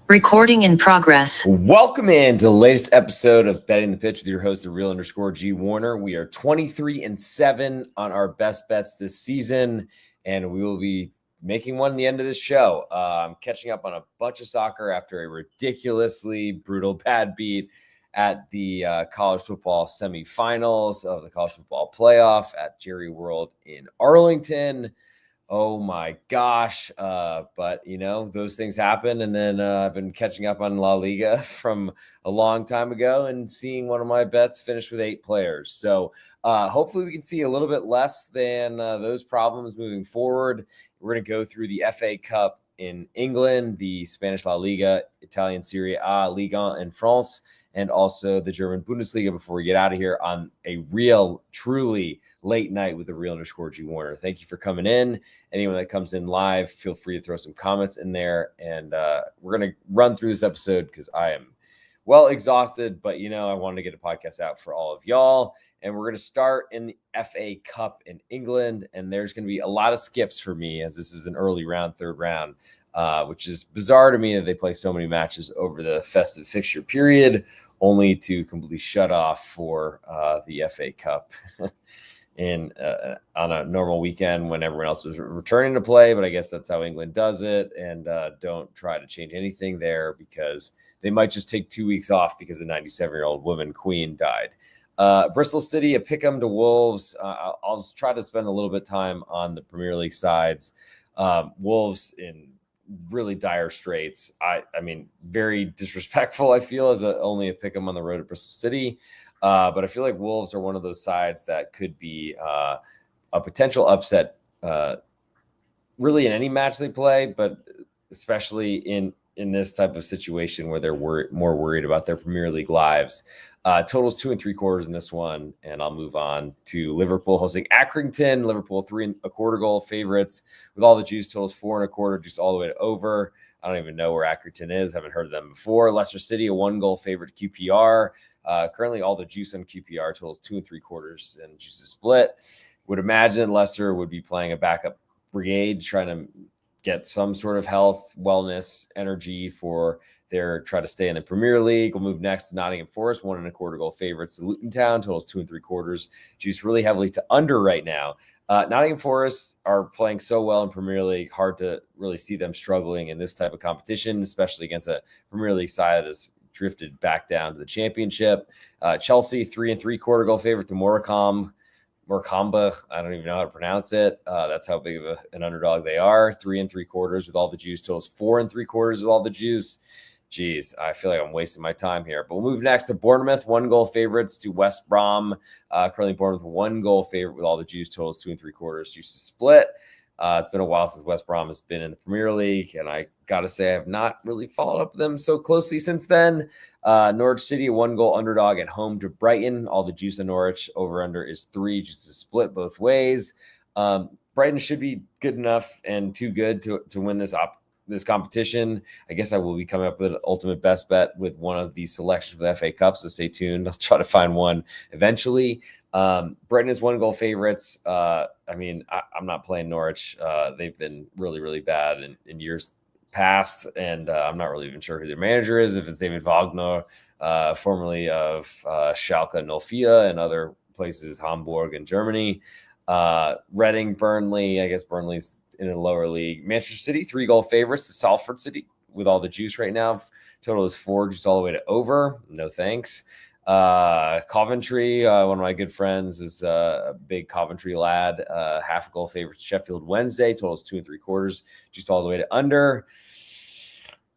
Recording in progress. Welcome in to the latest episode of Betting the Pitch with your host, the real_G Warner. We are 23-7 on our best bets this season, and we will be making one at the end of this show. I'm catching up on a bunch of soccer after a ridiculously brutal bad beat at the college football semifinals of the college football playoff at Jerry World in Arlington. Oh my gosh. But those things happen. And then I've been catching up on La Liga from a long time ago and seeing one of my bets finish with 8 players. So hopefully we can see a little bit less than those problems moving forward. We're going to go through the FA Cup in England, the Spanish La Liga, Italian Serie A, Liga in France, and also the German Bundesliga before we get out of here on a real, truly late night with the real_G Warner. Thank you for coming in. Anyone that comes in live, feel free to throw some comments in there. And we're going to run through this episode because I am well exhausted, but I wanted to get a podcast out for all of y'all. And we're going to start in the FA Cup in England. And there's going to be a lot of skips for me as this is an early round, third round, which is bizarre to me that they play so many matches over the festive fixture period, only to completely shut off for the FA Cup on a normal weekend when everyone else was returning to play. But I guess that's how England does it. And don't try to change anything there because they might just take 2 weeks off because the 97-year-old woman queen died. Bristol City, a pick'em to Wolves. I'll just try to spend a little bit of time on the Premier League sides. Wolves in really dire straits. I mean, very disrespectful, I feel, as only a pick'em on the road at Bristol City. But I feel like Wolves are one of those sides that could be a potential upset really in any match they play, but especially in this type of situation where they're more worried about their Premier League lives. Totals 2 3/4 in this one, and I'll move on to Liverpool hosting Accrington. Liverpool 3 1/4 goal favorites with all the juice. Totals 4 1/4, juice all the way to over. I don't even know where Accrington is. Haven't heard of them before. Leicester City, a 1 goal favorite QPR. Currently, all the juice on QPR totals 2 3/4 and juice is split. Would imagine Leicester would be playing a backup brigade, trying to get some sort of health, wellness, energy for their try to stay in the Premier League. We'll move next to Nottingham Forest, 1 1/4 goal favorites to Luton Town, totals 2 3/4. Juice really heavily to under right now. Nottingham Forest are playing so well in Premier League, hard to really see them struggling in this type of competition, especially against a Premier League side that has drifted back down to the Championship. Chelsea, 3 3/4 goal favorite to Morecambe. I don't even know how to pronounce it. That's how big of an underdog they are. 3 3/4 with all the juice. Totals 4 3/4 with all the juice. Geez, I feel like I'm wasting my time here. But we'll move next to Bournemouth, 1 goal favorites to West Brom. Currently Bournemouth, 1 goal favorite with all the juice. Totals 2 3/4. Juice is split. It's been a while since West Brom has been in the Premier League, and I got to say I have not really followed up with them so closely since then. Norwich City, 1 goal underdog at home to Brighton. All the juice in Norwich over-under is 3. Juice is split both ways. Brighton should be good enough and too good to win this competition. I guess I will be coming up with an ultimate best bet with one of these selections for the FA Cup, so stay tuned. I'll try to find one eventually. Brighton is 1 goal favorites. I'm not playing Norwich. They've been really, really bad in years past, and I'm not really even sure who their manager is, if it's David Wagner, formerly of Schalke 04 and other places, Hamburg and Germany. Reading, Burnley, I guess Burnley's in a lower league. Manchester City, 3 goal favorites to Salford City with all the juice right now. Total is 4, just all the way to over. No thanks. Coventry, one of my good friends is a big Coventry lad. Half goal favorite Sheffield Wednesday. Total is 2 3/4, just all the way to under.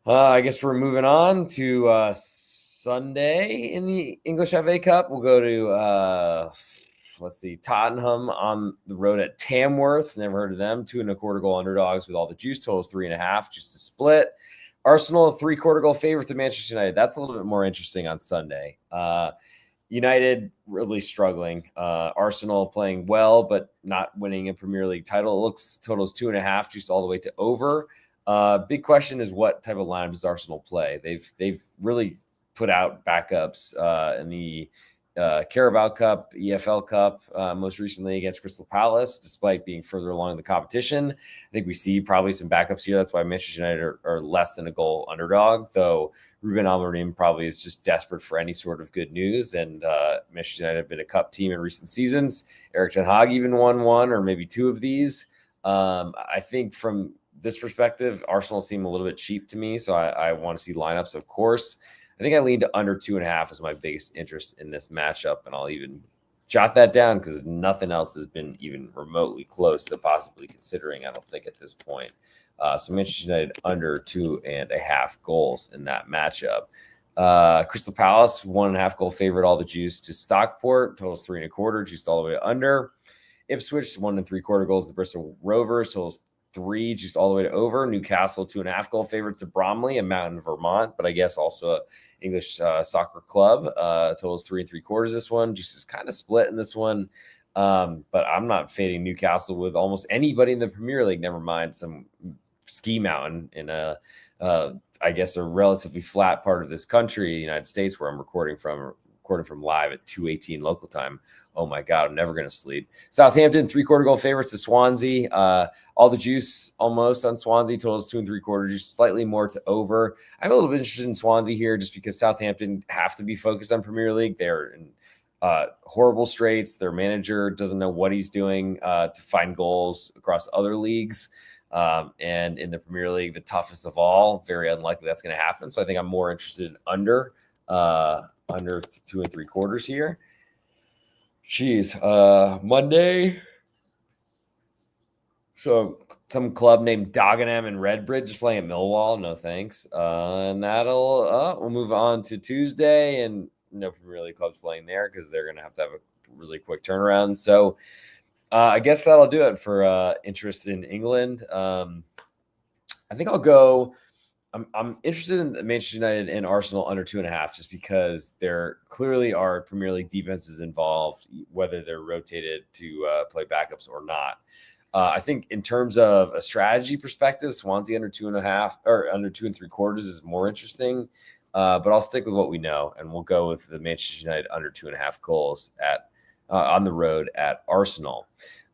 I guess we're moving on to Sunday in the English FA Cup. We'll go to Tottenham on the road at Tamworth. Never heard of them. 2 1/4 goal underdogs with all the juice. Totals 3.5, just a split. Arsenal, a 3/4 goal favorite to Manchester United. That's a little bit more interesting on Sunday. United really struggling. Arsenal playing well, but not winning a Premier League title. It looks totals 2.5, just all the way to over. Big question is what type of lineup does Arsenal play? They've really put out backups in the Carabao Cup, EFL Cup, most recently against Crystal Palace, despite being further along in the competition. I think we see probably some backups here. That's why Manchester United are less than a goal underdog, though Ruben Amorim probably is just desperate for any sort of good news. And Manchester United have been a cup team in recent seasons. Erik ten Hag even won one or maybe two of these. I think from this perspective, Arsenal seem a little bit cheap to me, so I want to see lineups, of course. I think I lean to under 2.5 as my biggest interest in this matchup, and I'll even jot that down because nothing else has been even remotely close to possibly considering, I don't think, at this point. So Manchester United under 2.5 goals in that matchup. Crystal Palace, 1.5 goal favorite, all the juice to Stockport, totals 3.25, juiced all the way to under. Ipswich, 1.75 goals to Bristol Rovers, totals 3, juiced all the way to over. Newcastle, 2.5 goal favorites to Bromley, a mountain in Vermont, but I guess also a English soccer club. Totals 3.75 this one. Juice is kind of split in this one. But I'm not fading Newcastle with almost anybody in the Premier League, never mind some ski mountain in I guess a relatively flat part of this country, the United States, where I'm recording from live at 2:18 local time. Oh my God, I'm never going to sleep. Southampton, 3/4 goal favorites to Swansea. All the juice almost on Swansea, totals 2.75, just slightly more to over. I'm a little bit interested in Swansea here just because Southampton have to be focused on Premier League. They're in horrible straits. Their manager doesn't know what he's doing to find goals across other leagues. And in the Premier League, the toughest of all, very unlikely that's going to happen. So I think I'm more interested in under 2.75 here. Monday. So some club named Dagenham and Redbridge is playing at Millwall. No thanks. And we'll move on to Tuesday, and no Premier League clubs playing there because they're going to have a really quick turnaround. So I guess that'll do it for interest in England. I think I'll go. I'm interested in Manchester United and Arsenal under 2.5, just because there clearly are Premier League defenses involved, whether they're rotated to play backups or not. I think in terms of a strategy perspective, Swansea under 2.5 or under 2.75 is more interesting. But I'll stick with what we know, and we'll go with the Manchester United under 2.5 goals on the road at Arsenal.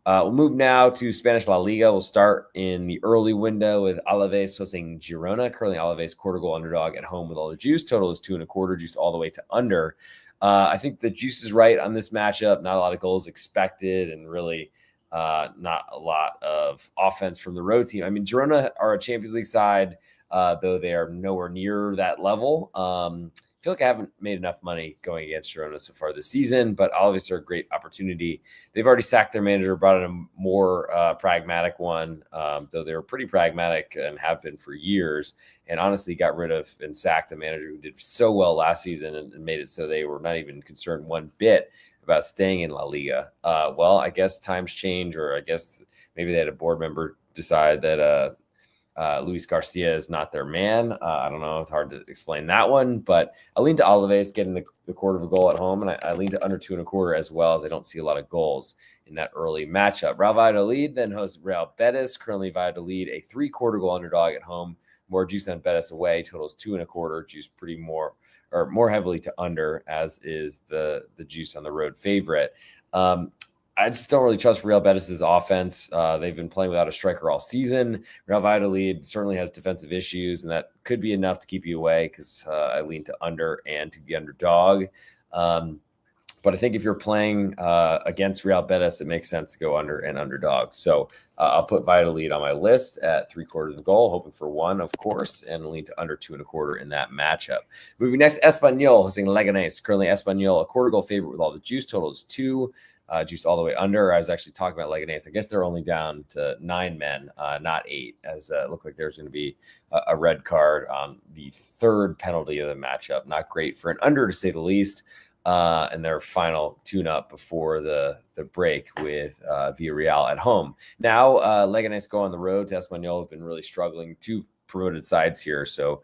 We'll move now to Spanish La Liga. We'll start in the early window with Alaves hosting Girona. Currently, Alaves quarter goal underdog at home with all the juice. Total is 2.25, juice all the way to under. I think the juice is right on this matchup. Not a lot of goals expected, and really not a lot of offense from the road team. I mean, Girona are a Champions League side, though they are nowhere near that level. I feel like I haven't made enough money going against Girona so far this season, but Alaves are a great opportunity. They've already sacked their manager, brought in a more pragmatic one, though they were pretty pragmatic and have been for years, and honestly got rid of and sacked a manager who did so well last season and made it so they were not even concerned one bit about staying in La Liga. Well, I guess times change, or I guess maybe they had a board member decide that Luis Garcia is not their man. I don't know. It's hard to explain that one, but I lean to Alaves getting the quarter of a goal at home, and I lean to under 2.25 as well, as I don't see a lot of goals in that early matchup. Real Valladolid then hosts Real Betis. Currently, Valladolid a 3/4 goal underdog at home. More juice on Betis away. Totals 2.25. Juice pretty more heavily to under, as is the juice on the road favorite. I just don't really trust Real Betis' offense. They've been playing without a striker all season. Real Valladolid certainly has defensive issues, and that could be enough to keep you away, because I lean to under and to the underdog. But I think if you're playing against Real Betis, it makes sense to go under and underdog. So I'll put Valladolid on my list at 3/4 of the goal, hoping for one, of course, and lean to under 2.25 in that matchup. Moving next, Espanyol hosting Leganés. Currently, Espanyol a quarter goal favorite with all the juice. Total is 2. Juiced all the way under. I was actually talking about Leganés. I guess they're only down to 9 men, not 8, as it looked like there's going to be a red card on the third penalty of the matchup. Not great for an under, to say the least. And their final tune-up before the break with Villarreal at home. Now, Leganés go on the road to Espanyol. Have been really struggling. 2 promoted sides here, so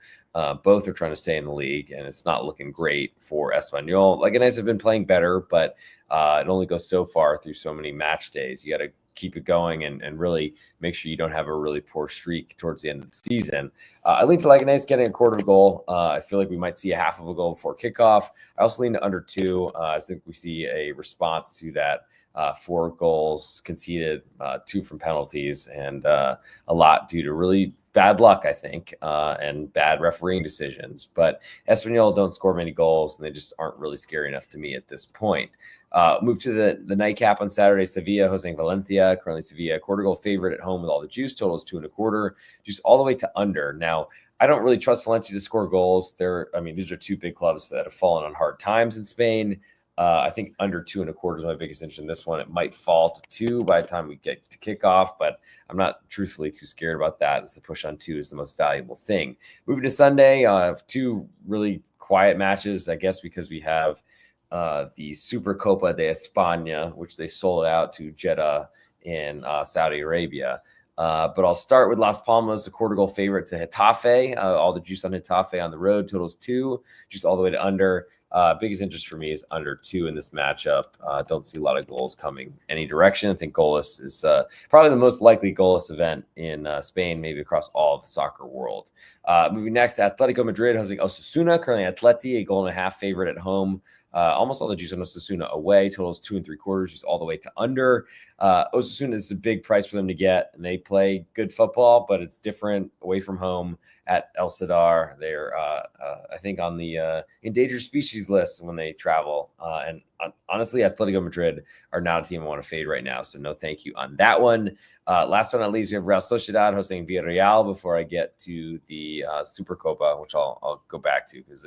both are trying to stay in the league, and it's not looking great for Espanyol. Leganés have been playing better, but it only goes so far through so many match days. You got to keep it going and really make sure you don't have a really poor streak towards the end of the season. I lean to Leganes getting a quarter goal. I feel like we might see a half of a goal before kickoff. I also lean to under 2. I think we see a response to that. 4 goals conceded, 2 from penalties, and a lot due to really bad luck, I think, and bad refereeing decisions. But Espanyol don't score many goals, and they just aren't really scary enough to me at this point. Move to the nightcap on Saturday. Sevilla hosting Valencia. Currently, Sevilla quarter goal favorite at home with all the juice. Total is 2.25. Juice all the way to under. Now, I don't really trust Valencia to score goals. These are 2 big clubs that have fallen on hard times in Spain. I think under 2.25 is my biggest interest in this one. It might fall to 2 by the time we get to kickoff, but I'm not truthfully too scared about that, as the push on 2 is the most valuable thing. Moving to Sunday, 2 really quiet matches, I guess, because we have the Supercopa de España, which they sold out to Jeddah in Saudi Arabia. But I'll start with Las Palmas, a quarter goal favorite to Getafe. All the juice on Getafe on the road, totals 2, juice all the way to under. Biggest interest for me is under 2 in this matchup. Don't see a lot of goals coming any direction. I think goalless is probably the most likely goalless event in Spain, maybe across all of the soccer world. Moving next to Atletico Madrid hosting Osasuna. Currently Atleti, a 1.5 favorite at home. Almost all the juice on Osasuna away. Totals 2.75, just all the way to under. Osasuna is a big price for them to get, and they play good football, but it's different away from home at El Sadar. They're, I think, on the endangered species list when they travel. And honestly, Atletico Madrid are not a team I want to fade right now, so no thank you on that one. Last but not least, we have Real Sociedad hosting Villarreal before I get to the Supercopa, which I'll go back to because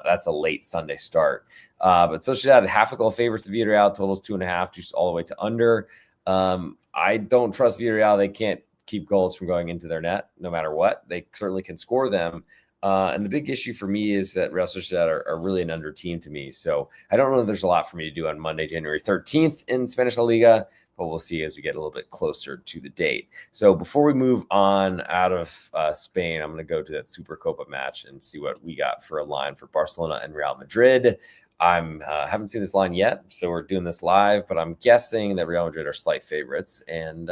that's a late Sunday start. But Sociedad, half a goal favors to Villarreal, totals 2.5, just all the way to under. I don't trust Villarreal. They can't keep goals from going into their net no matter what. They certainly can score them. And the big issue for me is that Real Sociedad are really an under team to me. So I don't know if there's a lot for me to do on Monday, January 13th in Spanish La Liga, but we'll see as we get a little bit closer to the date. So before we move on out of Spain, I'm going to go to that Supercopa match and see what we got for a line for Barcelona and Real Madrid. I haven't seen this line yet, so we're doing this live, but I'm guessing that Real Madrid are slight favorites. And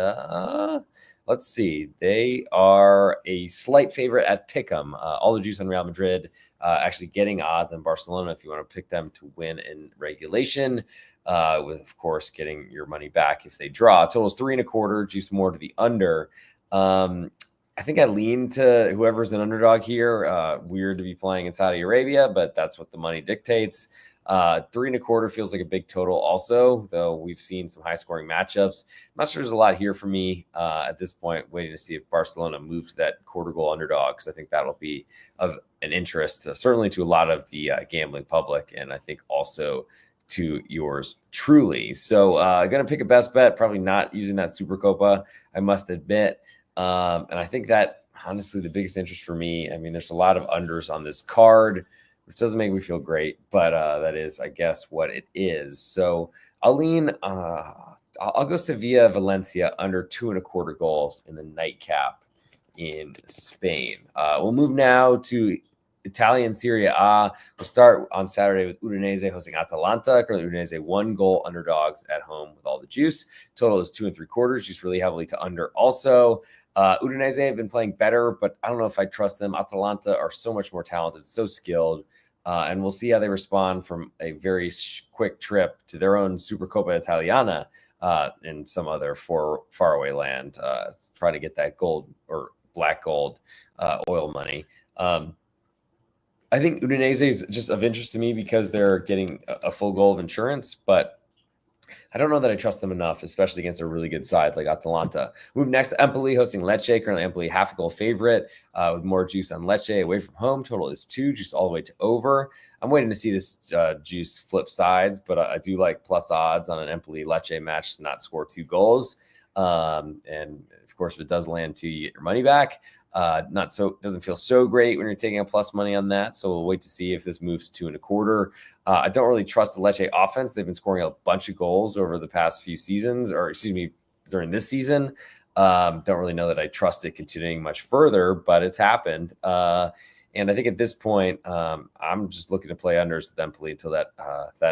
let's see. They are a slight favorite at Pick'em. All the juice on Real Madrid, actually getting odds on Barcelona if you want to pick them to win in regulation, with, of course, getting your money back if they draw. Total's 3.25, juice more to the under. I think I lean to whoever's an underdog here. Weird to be playing in Saudi Arabia, but that's what the money dictates. 3.25 feels like a big total also, though we've seen some high scoring matchups. I'm not sure there's a lot here for me at this point, waiting to see if Barcelona moves to that quarter goal underdog, because I think that'll be of an interest, certainly to a lot of the gambling public, and I think also to yours truly. So going to pick a best bet, probably not using that Supercopa, I must admit. And I think that honestly the biggest interest for me, I mean, there's a lot of unders on this card, which doesn't make me feel great, but that is, I guess, what it is. So I'll lean, I'll go Sevilla, Valencia under 2.25 goals in the nightcap in Spain. We'll move now to Italian Serie A. We'll start on Saturday with Udinese hosting Atalanta. Currently, Udinese 1-goal underdogs at home with all the juice. Total is 2.75, juice really heavily to under also. Udinese have been playing better, but I don't know if I trust them. Atalanta are so much more talented, so skilled, and we'll see how they respond from a very quick trip to their own Supercoppa Italiana in some other faraway land, trying to get that gold or black gold oil money. I think Udinese is just of interest to me because they're getting a full goal of insurance, but I don't know that I trust them enough, especially against a really good side like Atalanta. Move next to Empoli hosting Lecce. Currently, Empoli half a goal favorite with more juice on Lecce away from home. Total is 2, juice all the way to over. I'm waiting to see this juice flip sides, but I do like plus odds on an Empoli-Lecce match to not score 2 goals. And of course, if it does land 2, you get your money back. Doesn't feel so great when you're taking a plus money on that. So we'll wait to see if this moves to 2.25. I don't really trust the Lecce offense. They've been scoring a bunch of goals over the past few seasons, during this season. Don't really know that I trust it continuing much further, but it's happened. And I think at this point, I'm just looking to play unders with Empoli until that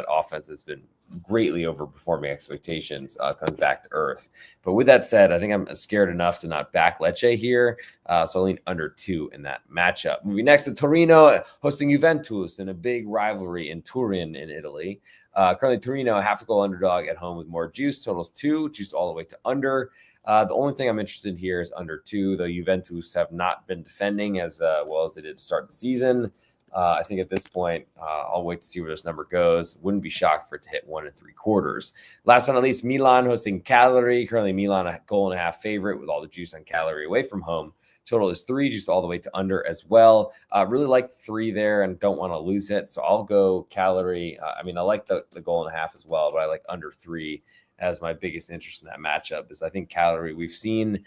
offense has been greatly overperforming expectations, comes back to earth. But with that said, I think I'm scared enough to not back Lecce here. So I'll lean under 2 in that matchup. Moving next to Torino, hosting Juventus in a big rivalry in Turin in Italy. Currently, Torino, a half a goal underdog at home with more juice. Totals 2, juiced all the way to under. The only thing I'm interested in here is under 2, though Juventus have not been defending as well as they did to start the season. I think at this point, I'll wait to see where this number goes. Wouldn't be shocked for it to hit 1 3/4. Last but not least, Milan hosting Cagliari. Currently, Milan a goal and a half favorite with all the juice on Cagliari away from home. Total is 3, just all the way to under as well. Really like 3 there and don't want to lose it. So I'll go Cagliari. I like the goal and a half as well, but I like under 3 as my biggest interest in that matchup. Is I think Cagliari, we've seen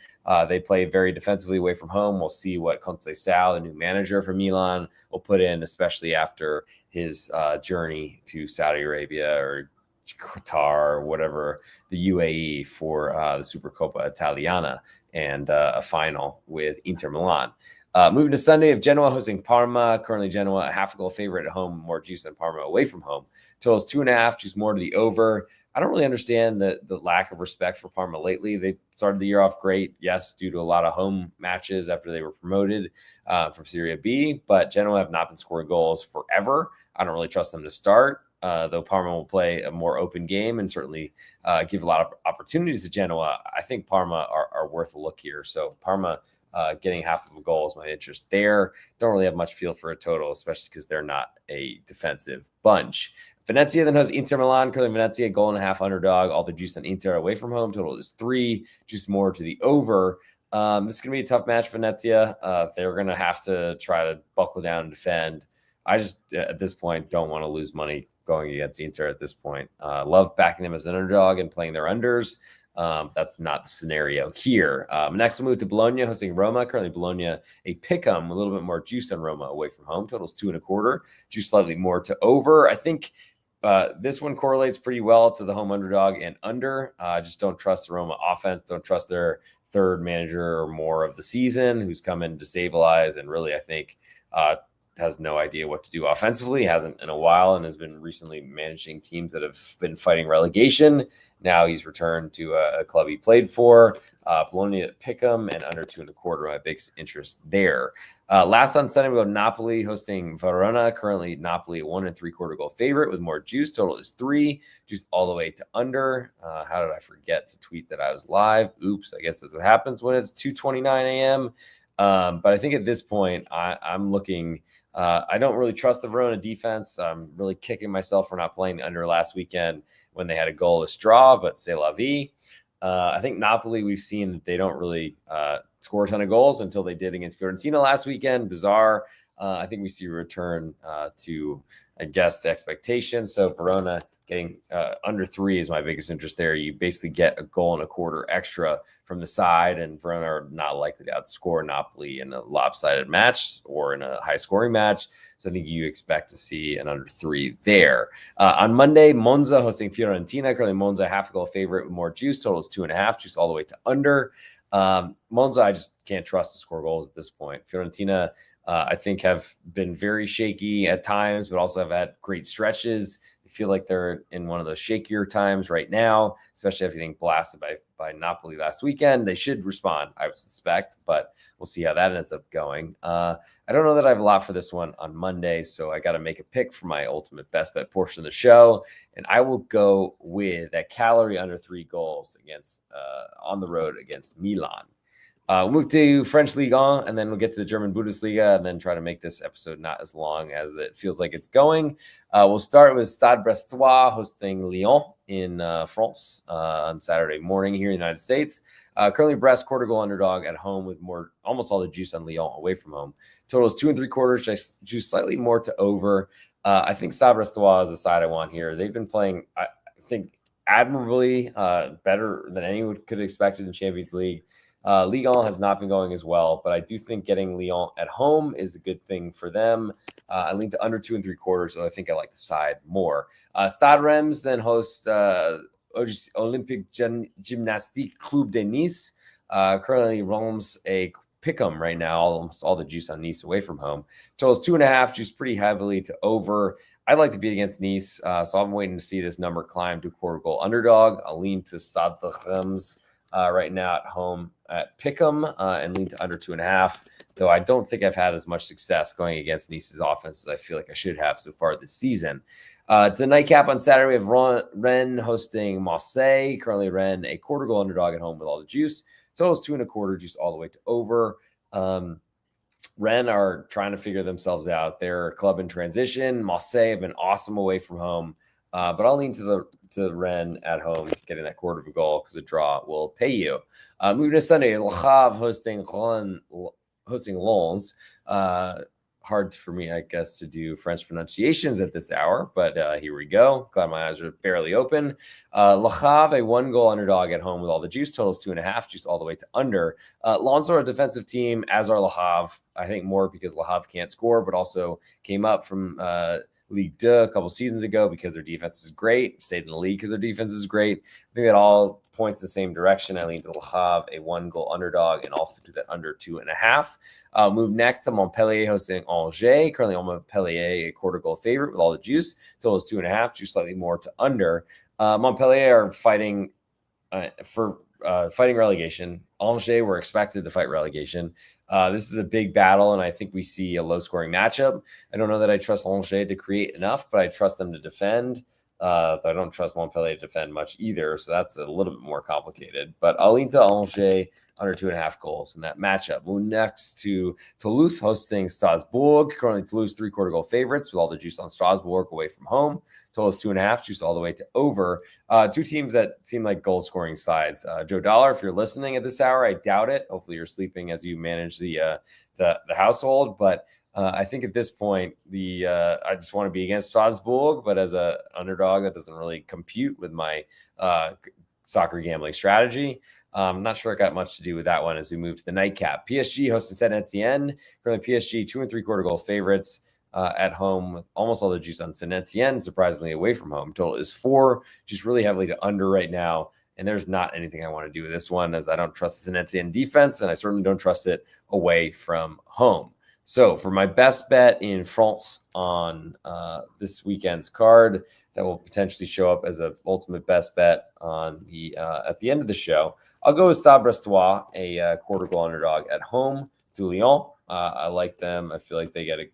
they play very defensively away from home. We'll see what Conceição, the new manager for Milan, will put in, especially after his journey to Saudi Arabia or Qatar or whatever, the UAE for the Supercoppa Italiana and a final with Inter Milan. Moving to Sunday, of Genoa hosting Parma. Currently, Genoa a half a goal favorite at home, more juice than Parma away from home. Totals 2.5, juice more to the over. I don't really understand the lack of respect for Parma lately. They started the year off great, yes, due to a lot of home matches after they were promoted from Serie B, but Genoa have not been scoring goals forever. I don't really trust them to start, though Parma will play a more open game and certainly give a lot of opportunities to Genoa. I think Parma are worth a look here. So Parma getting half of a goal is my interest there. Don't really have much feel for a total, especially because they're not a defensive bunch. Venezia then hosts Inter Milan. Currently, Venezia goal and a half underdog. All the juice on Inter away from home. Total is 3, juice more to the over. This is going to be a tough match for Venezia. They're going to have to try to buckle down and defend. I just, at this point, don't want to lose money going against Inter at this point. Love backing them as an underdog and playing their unders. That's not the scenario here. Next, we'll move to Bologna hosting Roma. Currently, Bologna a pick'em, a little bit more juice on Roma away from home. Totals 2.25, juice slightly more to over. I think this one correlates pretty well to the home underdog and under. Just don't trust the Roma offense. Don't trust their third manager or more of the season, who's come in to stabilize and really, I think, has no idea what to do offensively, hasn't in a while, and has been recently managing teams that have been fighting relegation. Now he's returned to a club he played for. Bologna at pick'em and under 2.25. My big interest there. Last on Sunday, we go Napoli hosting Verona. Currently, Napoli a 1 3/4 goal favorite with more juice. Total is 3, juice all the way to under. How did I forget to tweet that I was live? Oops, I guess that's what happens when it's 2:29 a.m. But I think at this point, I'm looking. I don't really trust the Verona defense. I'm really kicking myself for not playing the under last weekend when they had a goalless draw, but c'est la vie. I think Napoli, we've seen that they don't really score a ton of goals until they did against Fiorentina last weekend. Bizarre. I think we see a return to, I guess, the expectation. So Verona getting under 3 is my biggest interest there. You basically get a goal and a quarter extra from the side, and Verona are not likely to outscore Napoli in a lopsided match or in a high-scoring match. So I think you expect to see an under 3 there. On Monday, Monza hosting Fiorentina. Currently, Monza half a goal favorite with more juice. Total is 2.5, juice all the way to under. Monza, I just can't trust to score goals at this point. Fiorentina, I think, have been very shaky at times, but also have had great stretches. I feel like they're in one of those shakier times right now, especially after getting blasted by Napoli last weekend. They should respond, I would suspect, but we'll see how that ends up going. I don't know that I have a lot for this one on Monday, so I got to make a pick for my ultimate best bet portion of the show, and I will go with that Cagliari under 3 goals against on the road against Milan. We'll move to French Ligue 1, and then we'll get to the German Bundesliga, and then try to make this episode not as long as it feels like it's going. We'll start with Stade Brestois hosting Lyon in France on Saturday morning here in the United States. Currently, Brest quarter goal underdog at home with almost all the juice on Lyon away from home. Total is 2 3/4, juice slightly more to over. I think Stade Brestois is the side I want here. They've been playing, I think, admirably better than anyone could have expected in Champions League. Ligue 1 has not been going as well, but I do think getting Lyon at home is a good thing for them. I lean to under 2 3/4, so I think I like the side more. Stade Reims then host Olympique Gymnastique Club de Nice. Currently, Reims a pick'em right now, almost all the juice on Nice away from home. Totals 2.5, juice pretty heavily to over. I'd like to beat against Nice, so I'm waiting to see this number climb to quarter goal underdog. I'll lean to Stade de Reims right now at home at Pick'em and lean to under 2.5, though I don't think I've had as much success going against Nice's offense as I feel like I should have so far this season. To the nightcap on Saturday, we have Rennes hosting Marseille. Currently, Rennes a quarter goal underdog at home with all the juice. Total's 2.25, juice all the way to over. Rennes are trying to figure themselves out. They're a club in transition. Marseille have been awesome away from home, but I'll lean to the Rennes at home, getting that quarter of a goal because a draw will pay you. Moving to Sunday, Le Havre hosting Lens. Hard for me, I guess, to do French pronunciations at this hour, but here we go. Glad my eyes are barely open. Le Havre, a 1-goal underdog at home with all the juice. Totals 2.5, juice all the way to under. Lens are a defensive team, as are Le Havre. I think more because Le Havre can't score, but also came up from Ligue 2 a couple seasons ago because their defense is great. Stayed in the league because their defense is great. I think that all points the same direction. I lean to Le Havre, a 1-goal underdog, and also to that under 2.5. Move next to Montpellier hosting Angers. Currently on Montpellier, a quarter goal favorite with all the juice. Total is 2.5, juice slightly more to under. Montpellier are fighting fighting relegation. Angers were expected to fight relegation. This is a big battle, and I think we see a low-scoring matchup. I don't know that I trust Angers to create enough, but I trust them to defend. I don't trust Montpellier to defend much either, so that's a little bit more complicated. But I'll lean to Angers under 2.5 goals in that matchup. Move next to Toulouse hosting Strasbourg. Currently, Toulouse 3/4 goal favorites with all the juice on Strasbourg away from home. Total is 2.5, juice all the way to over. Two teams that seem like goal-scoring sides. Joe Dollar, if you're listening at this hour, I doubt it. Hopefully, you're sleeping as you manage the household. But I think at this point, I just want to be against Strasbourg, but as an underdog, that doesn't really compute with my soccer gambling strategy. I'm not sure it got much to do with that one as we move to the nightcap. PSG hosting Saint Etienne. Currently, PSG 2 3/4 goal favorites at home with almost all the juice on Saint Etienne, surprisingly away from home. Total is 4, just really heavily to under right now. And there's not anything I want to do with this one as I don't trust the Saint Etienne defense, and I certainly don't trust it away from home. So for my best bet in France on this weekend's card, that will potentially show up as an ultimate best bet on the at the end of the show, I'll go with Stade Brestois, a quarter goal underdog at home to Lyon. I like them. I feel like they get a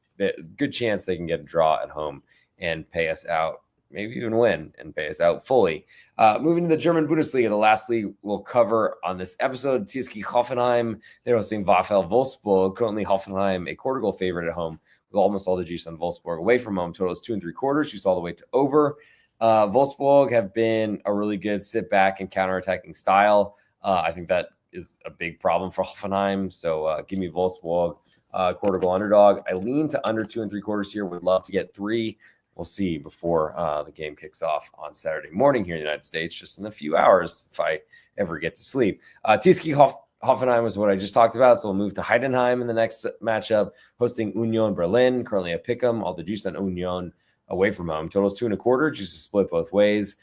good chance they can get a draw at home and pay us out, maybe even win and pay us out fully. Moving to the German Bundesliga, the last league we'll cover on this episode, TSG Hoffenheim. They're hosting VfL Wolfsburg. Currently, Hoffenheim, a quarter goal favorite at home with almost all the juice on Wolfsburg away from home. Total is 2 3/4, juice all the way to over. Wolfsburg have been a really good sit back and counterattacking style. I think that is a big problem for Hoffenheim. So give me Wolfsburg, quarter goal underdog. I lean to under 2 3/4 here. Would love to get 3. We'll see before the game kicks off on Saturday morning here in the United States, just in a few hours if I ever get to sleep. TSG Hoffenheim was what I just talked about, so we'll move to Heidenheim in the next matchup, hosting Union Berlin. Currently a pick'em, all the juice on Union away from home. Totals 2 1/4, juice is split both ways.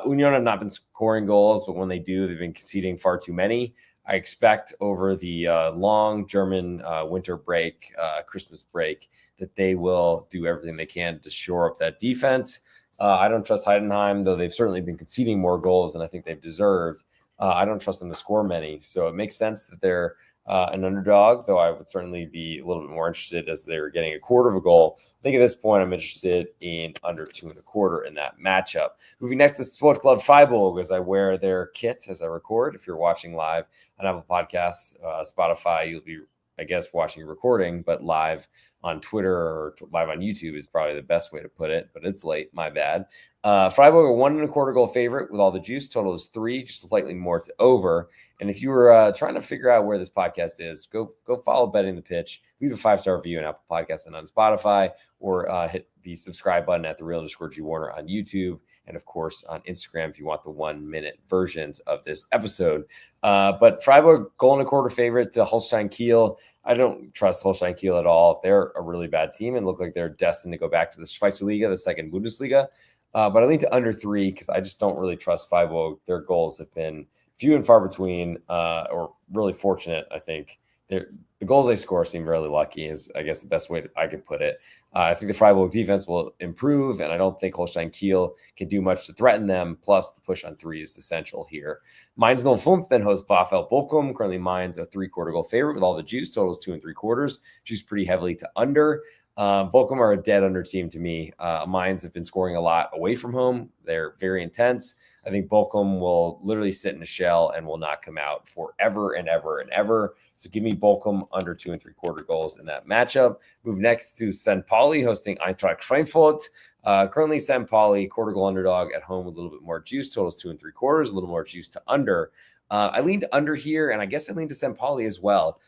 Union have not been scoring goals, but when they do, they've been conceding far too many. I expect over the long German winter break, Christmas break, that they will do everything they can to shore up that defense. I don't trust Heidenheim, though they've certainly been conceding more goals than I think they've deserved. I don't trust them to score many, so it makes sense that they're an underdog, though I would certainly be a little bit more interested as they were getting a quarter of a goal. I think at this point I'm interested in under 2 1/4 in that matchup. Moving next to Sport Club Freiburg as I wear their kit as I record. If you're watching live on Apple Podcasts, Spotify, you'll be, I guess, watching recording, but live on Twitter or live on YouTube is probably the best way to put it, but it's late, my bad. Freiburg are 1 1/4 goal favorite with all the juice. Total is 3, just slightly more to over. And if you were trying to figure out where this podcast is, go follow Betting the Pitch. Leave a 5-star review on Apple Podcasts and on Spotify, or hit the subscribe button at the Real_G Warner on YouTube, and of course on Instagram if you want the 1-minute versions of this episode. But Freiburg, goal and a quarter favorite to Holstein Kiel. I don't trust Holstein Kiel at all. They're a really bad team and look like they're destined to go back to the Schweizer Liga, the second Bundesliga. But I lean to under 3 because I just don't really trust Freiburg. Their goals have been few and far between, or really fortunate, I think. the goals they score seem really lucky is, I guess, the best way I could put it. I think the Freiburg defense will improve, and I don't think Holstein Kiel can do much to threaten them. Plus, the push on three is essential here. Mainz 05 then hosts VfL Bochum. Currently, Mainz a 3/4 goal favorite with all the juice. Totals 2 3/4. Juice pretty heavily to under. Bochum are a dead under team to me. Mainz have been scoring a lot away from home. They're very intense. I think Bochum will literally sit in a shell and will not come out forever and ever and ever. So give me Bochum under 2 3/4 goals in that matchup. Move next to St. Pauli hosting Eintracht Frankfurt. Currently, St. Pauli, quarter goal underdog at home with a little bit more juice. Totals 2 3/4, a little more juice to under. I leaned under here, and I guess I leaned to St. Pauli as well.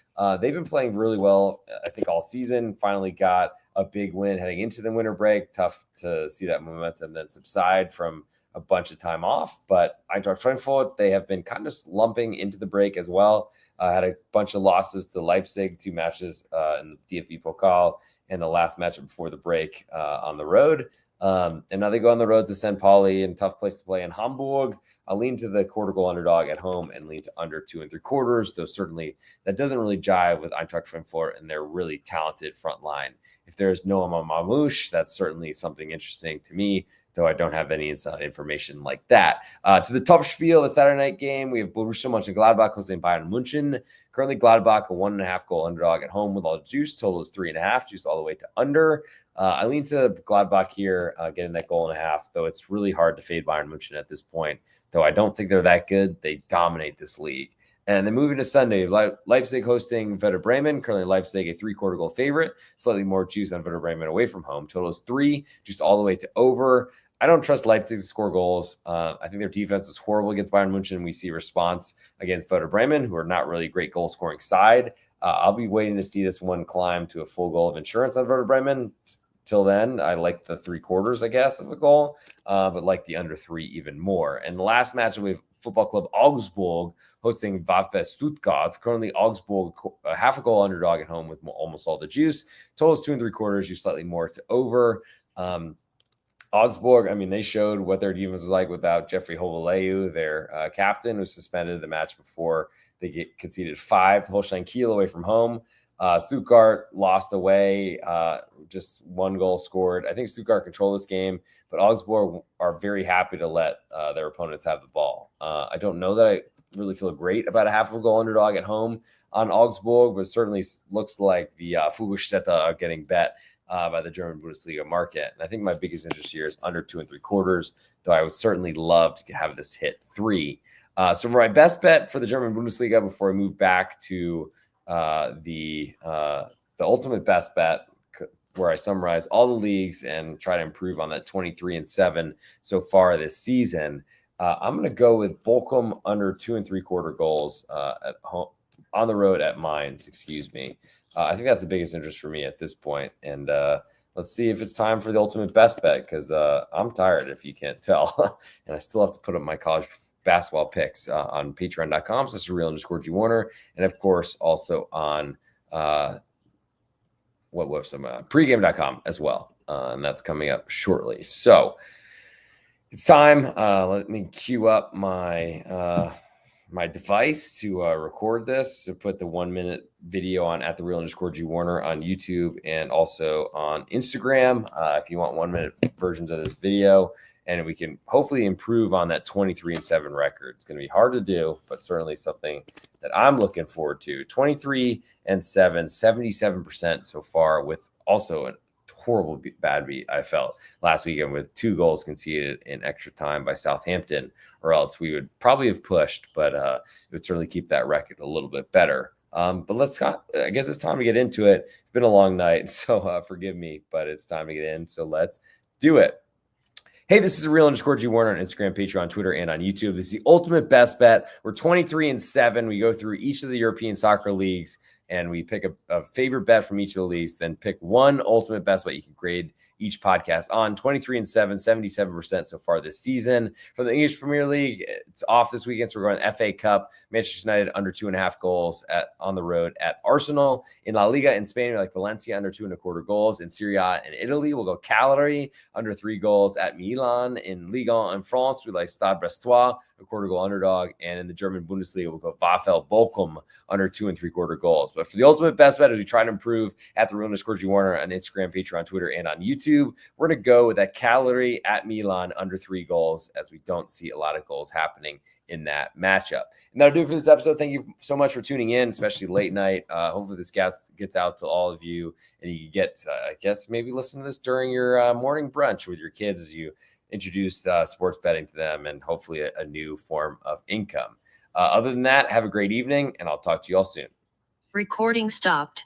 They've been playing really well, I think, all season. Finally got a big win heading into the winter break. Tough to see that momentum then subside from a bunch of time off. But Eintracht Frankfurt, they have been kind of lumping into the break as well. Had a bunch of losses to Leipzig, 2 matches in the DFB Pokal, and the last match before the break on the road. And now they go on the road to St. Pauli, and tough place to play in Hamburg. I'll lean to the quarter goal underdog at home and lean to under 2 3/4, though certainly that doesn't really jive with Eintracht Frankfurt and their really talented front line. If there's Noam Mamouche, that's certainly something interesting to me, though I don't have any inside information like that. To the top spiel, the Saturday night game, we have Borussia Mönchengladbach hosting Bayern München. Currently, Gladbach, a 1.5 goal underdog at home with all the juice. Total is 3.5, juice all the way to under. I lean to Gladbach here, getting that goal and a half, though it's really hard to fade Bayern München at this point, though I don't think they're that good. They dominate this league. And then moving to Sunday, Leipzig hosting Werder Bremen. Currently, Leipzig a 3/4 goal favorite. Slightly more juice on Werder Bremen away from home. Total is 3, juice all the way to over. I don't trust Leipzig to score goals. I think their defense was horrible against Bayern München. We see response against Werder Bremen, who are not really a great goal-scoring side. I'll be waiting to see this one climb to a full goal of insurance on Werder Bremen. Till then, I like the 3/4, I guess, of a goal, but like the under 3 even more. And the last match, we have Football Club Augsburg hosting VfB Stuttgart. Currently, Augsburg, a half a goal underdog at home with almost all the juice. Total is 2 3/4, you slightly more to over. Augsburg, I mean, they showed what their defense was like without Jeffrey Hovaleu, their captain, who suspended the match before they conceded 5 to Holstein Kiel away from home. Stuttgart lost away, just 1 goal scored. I think Stuttgart control this game, but Augsburg are very happy to let their opponents have the ball. I don't know that I really feel great about a half of a goal underdog at home on Augsburg, but certainly looks like the Fugelstädter are getting bet by the German Bundesliga market. And I think my biggest interest here is under 2 3/4, though I would certainly love to have this hit 3. So for my best bet for the German Bundesliga, before I move back to the ultimate best bet, where I summarize all the leagues and try to improve on that 23-7 so far this season, I'm going to go with Bochum under 2 3/4 goals at home on the road at Mainz. I think that's the biggest interest for me at this point. And let's see if it's time for the ultimate best bet, because I'm tired, if you can't tell, and I still have to put up my college basketball picks on patreon.com. So this is real_G Warner. And of course, also on what website? Pregame.com as well. And that's coming up shortly. So it's time. Let me queue up my my device to record this, to put the 1-minute video on at the real_G Warner on YouTube and also on Instagram. If you want 1-minute versions of this video, and we can hopefully improve on that 23-7 record. It's going to be hard to do, but certainly something that I'm looking forward to. 23-7, 77% so far, with also a horrible bad beat I felt last weekend with 2 goals conceded in extra time by Southampton, or else we would probably have pushed, but it would certainly keep that record a little bit better. But I guess it's time to get into it. It's been a long night, so forgive me, but it's time to get in. So let's do it. Hey, this is real_G Warner on Instagram, Patreon, Twitter, and on YouTube. This is the ultimate best bet. We're 23-7. We go through each of the European soccer leagues, and we pick a favorite bet from each of the leagues, then pick one ultimate best bet you can grade each podcast on. 23-7, 77% so far this season. From the English Premier League, it's off this weekend, so we're going FA Cup. Manchester United under 2.5 goals on the road at Arsenal. In La Liga in Spain, we like Valencia under 2.25 goals. In Serie in Italy, we'll go Cagliari under 3 goals at Milan. In Ligue in France, we like Stade Brestois, a quarter goal underdog. And in the German Bundesliga, we'll go VfL Bochum under 2.75 goals. But for the ultimate best bet, as we try to improve at the _G Warner on Instagram, Patreon, Twitter, and on YouTube, we're going to go with that Cagliari at Milan under 3 goals, as we don't see a lot of goals happening in that matchup. And that'll do it for this episode. Thank you so much for tuning in, especially late night. Hopefully this gets out to all of you, and you get, I guess, maybe listen to this during your morning brunch with your kids as you introduce sports betting to them, and hopefully a new form of income. Other than that, have a great evening, and I'll talk to you all soon. Recording stopped.